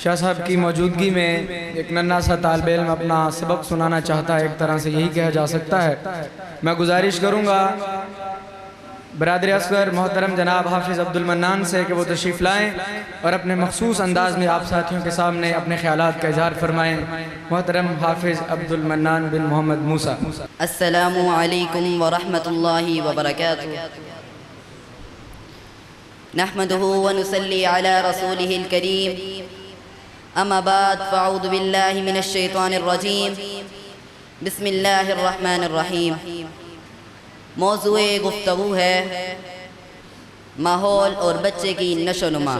شاہ صاحب کی موجودگی میں ایک ننھا سا طالب علم اپنا سبق سنانا چاہتا ہے، ایک طرح سے یہی کہا جا سکتا ہے۔ میں گزارش کروں گا برادر اصغر محترم جناب حافظ عبدالمنان سے کہ وہ تشریف لائیں اور اپنے مخصوص انداز میں آپ ساتھیوں کے سامنے اپنے خیالات کا اظہار فرمائیں۔ محترم حافظ عبدالمنان بن محمد موسیٰ۔ السلام علیکم ورحمۃ اللہ وبرکاتہ۔ نحمده ونصلي على رسوله الكريم، اما بعد فاعوذ باللہ من الشیطان الرجیم، بسم اللہ الرحمن الرحیم۔ موضوع گفتگو ہے ماحول اور بچے کی نشو و نما۔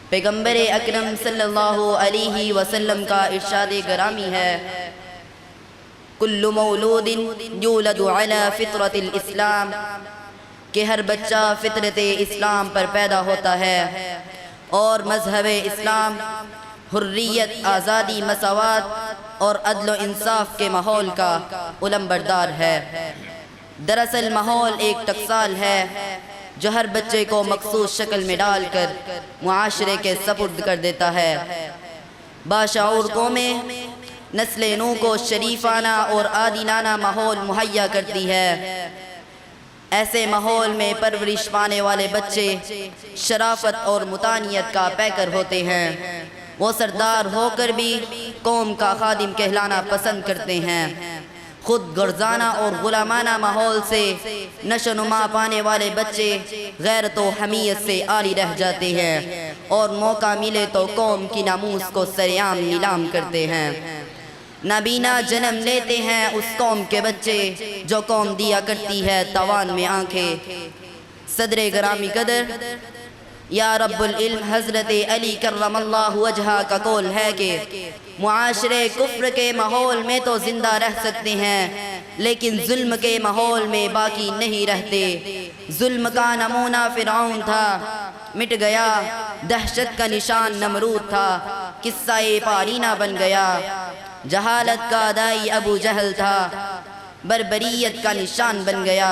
پیغمبر اکرم صلی اللہ علیہ وسلم کا ارشاد گرامی ہے، کل مولود یولد علی فطرت الاسلام، کہ ہر بچہ فطرت اسلام پر پیدا ہوتا ہے اور مذہب اسلام حریت، آزادی، مساوات اور عدل و انصاف کے ماحول کا علمبردار ہے۔ دراصل ماحول ایک ٹکسال ہے جو ہر بچے کو مخصوص شکل میں ڈال کر معاشرے کے سپرد کر دیتا ہے۔ باشعور قومیں نسل نو کو شریفانہ اور عادلانہ ماحول مہیا کرتی ہے۔ ایسے ماحول میں پرورش پانے والے بچے شرافت اور متانیت کا پیکر ہوتے ہیں۔ وہ سردار ہو کر بھی قوم کا خادم کہلانا پسند کرتے ہیں۔ خود غرضانہ اور غلامانہ ماحول سے نشو و نما پانے والے بچے غیرت و حمیت سے عاری رہ جاتے ہیں اور موقع ملے تو قوم کی ناموس کو سرعام نیلام کرتے ہیں۔ نابینا جنم لیتے ہیں اس قوم کے بچے جو قوم دیا کرتی ہے توان میں آنکھیں۔ صدر گرامی قدر یا رب العلم حضرت علی کرم اللہ وجہہ کا قول ہے کہ معاشرے کفر کے ماحول میں تو زندہ رہ سکتے ہیں لیکن ظلم کے ماحول میں باقی نہیں رہتے۔ ظلم کا نمونہ فرعون تھا، مٹ گیا۔ دہشت کا نشان نمرود تھا، قصہ پارینہ بن گیا۔ جہالت کا دائی ابو جہل تھا، بربریت کا نشان بن گیا۔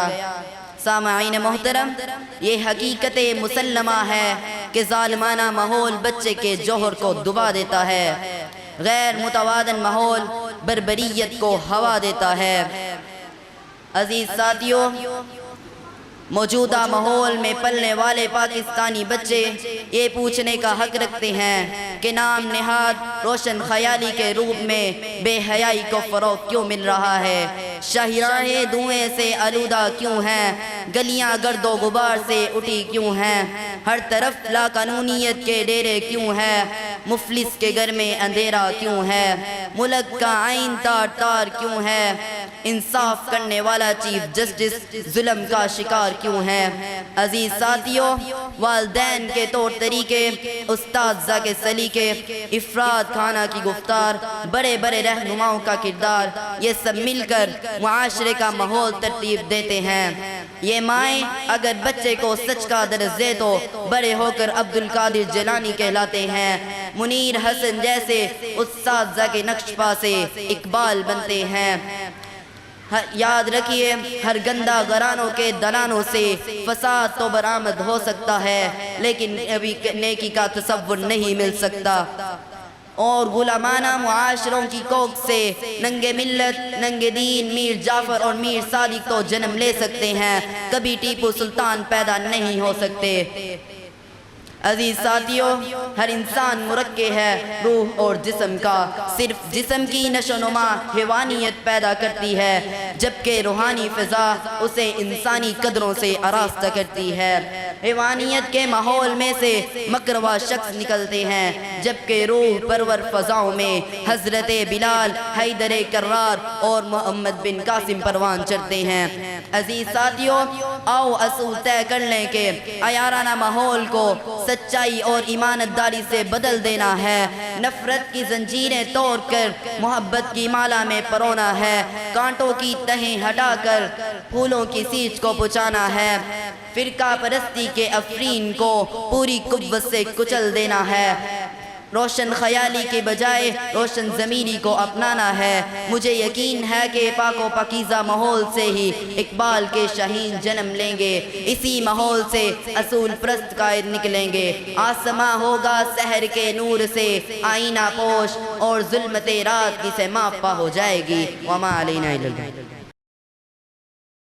سامعین محترم، یہ حقیقت مسلمہ ہے کہ ظالمانہ ماحول بچے کے جوہر کو دبا دیتا ہے، غیر متوازن ماحول بربریت کو ہوا دیتا ہے۔ عزیز ساتھیوں، موجودہ ماحول میں پلنے والے پاکستانی بچے یہ پوچھنے کا حق رکھتے ہیں کہ نام نہاد روشن خیالی کے روپ میں بے حیائی کو فروغ کیوں مل رہا ہے؟ شاہراہیں دھوئیں سے آلودہ کیوں ہیں؟ گلیاں گرد و غبار سے اٹھی کیوں ہیں؟ ہر طرف لا قانونیت کے ڈیرے کیوں ہیں؟ مفلس کے گھر میں اندھیرا کیوں ہے؟ ملک کا آئین تار تار کیوں ہے؟ انصاف کرنے والا چیف جسٹس ظلم کا شکار کیوں ہے؟ عزیز ساتھیوں، والدین کے طور طریقے، اساتذہ کے سلیقے، افراد خانہ کی گفتار، بڑے بڑے رہنماؤں کا کردار، یہ سب مل کر معاشرے کا ماحول ترتیب دیتے ہیں۔ یہ مائیں اگر بچے کو سچ کا درس دے تو بڑے ہو کر عبدالقادر جیلانی کہلاتے ہیں، منیر حسن جیسے اساتذہ کے نقش پا سے اقبال بنتے ہیں۔ یاد رکھیے، ہر گندہ گھرانوں کے دلانوں سے فساد تو برآمد ہو سکتا ہے لیکن ابھی نیکی کا تصور نہیں مل سکتا۔ اور غلامانہ معاشروں کی کوکھ سے ننگے ملت، ننگے دین، میر جعفر اور میر صادق تو جنم لے سکتے ہیں، کبھی ٹیپو سلطان پیدا نہیں ہو سکتے۔ عزیز ساتھیوں، ہر انسان مرکب ہے روح اور جسم کا، صرف جسم کی نشو و نما حیوانیت پیدا کرتی ہے جبکہ روحانی فضا اسے انسانی قدروں سے آراستہ کرتی ہے۔ حیوانیت کے ماحول میں سے مکروا شخص نکلتے ہیں جبکہ روح پرور فضاؤں میں حضرت بلال، حیدر کرار اور محمد بن قاسم پروان چڑھتے ہیں۔ عزیز ساتھیوں، آؤ اصول طے کر لیں کہ عیارانہ ماحول کو سچائی اور ایمانداری سے بدل دینا ہے، نفرت کی زنجیریں توڑ کر محبت کی مالا میں پرونا ہے، کانٹوں کی تہیں ہٹا کر پھولوں کی سیچ کو پچانا ہے، فرقہ پرستی کے افرین کو پوری قوت سے کچل دینا ہے۔ روشن خیالی کے بجائے روشن ضمیری کو اپنانا ہے۔ مجھے یقین ہے کہ پاک و پاکیزہ ماحول سے ہی اقبال کے شاہین جنم لیں گے، اسی ماحول سے اصول پرست قائد نکلیں گے۔ آسماں ہوگا سحر کے نور سے آئینہ پوش، اور ظلمت رات کی سے ماپا ہو جائے گی۔ وما علینا الا البلاغ۔